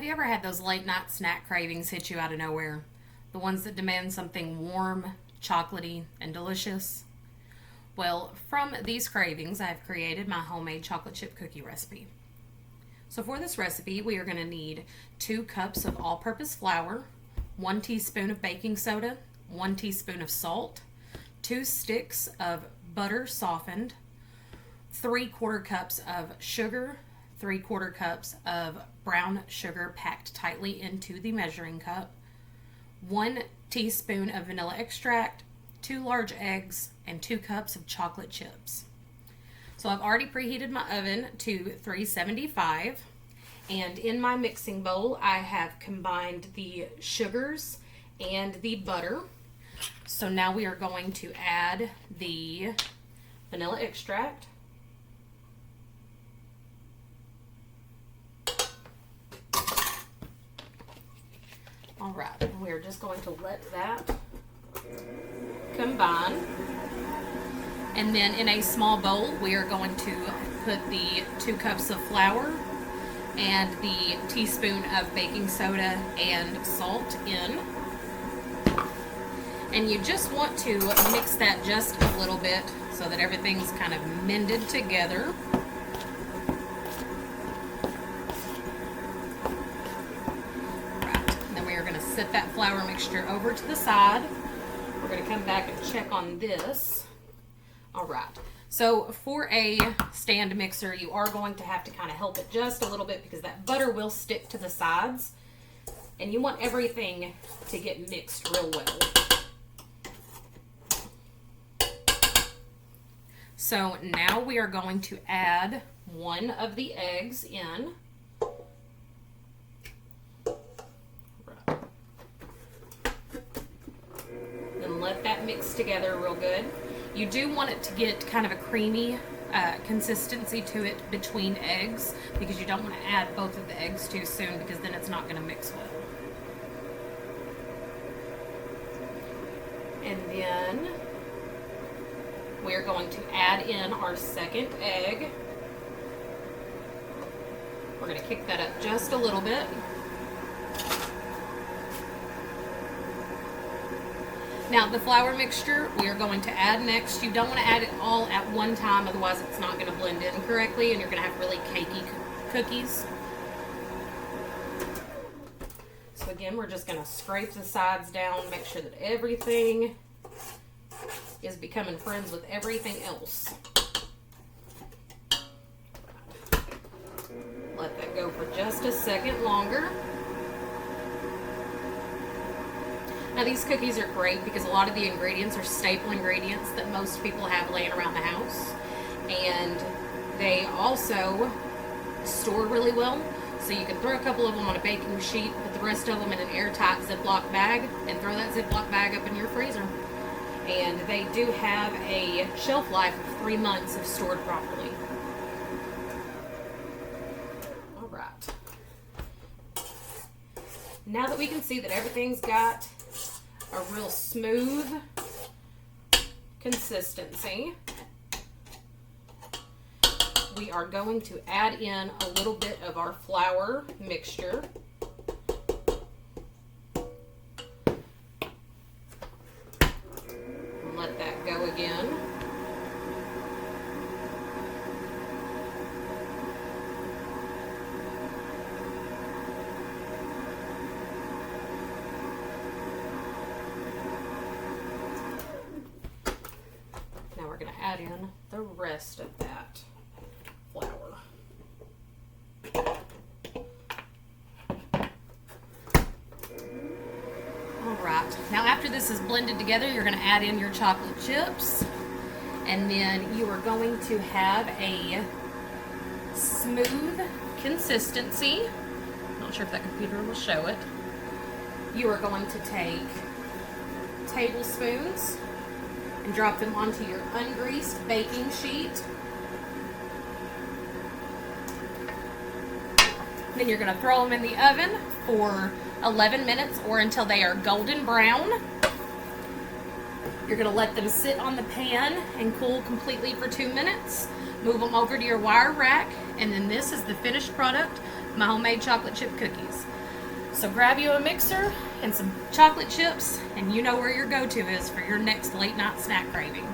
Have you ever had those late night snack cravings hit you out of nowhere? The ones that demand something warm, chocolatey, and delicious? Well, from these cravings, I've created my homemade chocolate chip cookie recipe. So for this recipe, we are going to need 2 cups of all-purpose flour, 1 teaspoon of baking soda, 1 teaspoon of salt, 2 sticks of butter softened, 3/4 cups of sugar, 3/4 cups of brown sugar packed tightly into the measuring cup, 1 teaspoon of vanilla extract, 2 large eggs, and 2 cups of chocolate chips. So I've already preheated my oven to 375, and in my mixing bowl I have combined the sugars and the butter. So now we are going to add the vanilla extract. Alright, we're just going to let that combine. And then in a small bowl, we are going to put the 2 cups of flour and the teaspoon of baking soda and salt in. And you just want to mix that just a little bit so that everything's kind of mended together. Set that flour mixture over to the side. We're going to come back and check on this. Alright, so for a stand mixer, you are going to have to kind of help it just a little bit because that butter will stick to the sides. And you want everything to get mixed real well. So now we are going to add 1 of the eggs in. Let that mix together real good. You do want it to get kind of a creamy consistency to it between eggs because you don't want to add both of the eggs too soon because then it's not going to mix well. And then we're going to add in our second egg. We're going to kick that up just a little bit. Now the flour mixture we are going to add next. You don't want to add it all at one time, otherwise it's not going to blend in correctly and you're going to have really cakey cookies. So again, we're just going to scrape the sides down, make sure that everything is becoming friends with everything else. Let that go for just a second longer. Now these cookies are great because a lot of the ingredients are staple ingredients that most people have laying around the house. And they also store really well. So you can throw a couple of them on a baking sheet, put the rest of them in an airtight Ziploc bag, and throw that Ziploc bag up in your freezer. And they do have a shelf life of 3 months if stored properly. Alright. Now that we can see that everything's got a real smooth consistency, we are going to add in a little bit of our flour mixture. Let that go again. We're going to add in the rest of that flour. Alright, now after this is blended together, you're going to add in your chocolate chips, and then you are going to have a smooth consistency. Not sure if that computer will show it. You are going to take tablespoons and drop them onto your ungreased baking sheet. Then you're going to throw them in the oven for 11 minutes or until they are golden brown. You're going to let them sit on the pan and cool completely for 2 minutes. Move them over to your wire rack, and then this is the finished product, my homemade chocolate chip cookies. So grab you a mixer and some chocolate chips, and you know where your go-to is for your next late night snack craving.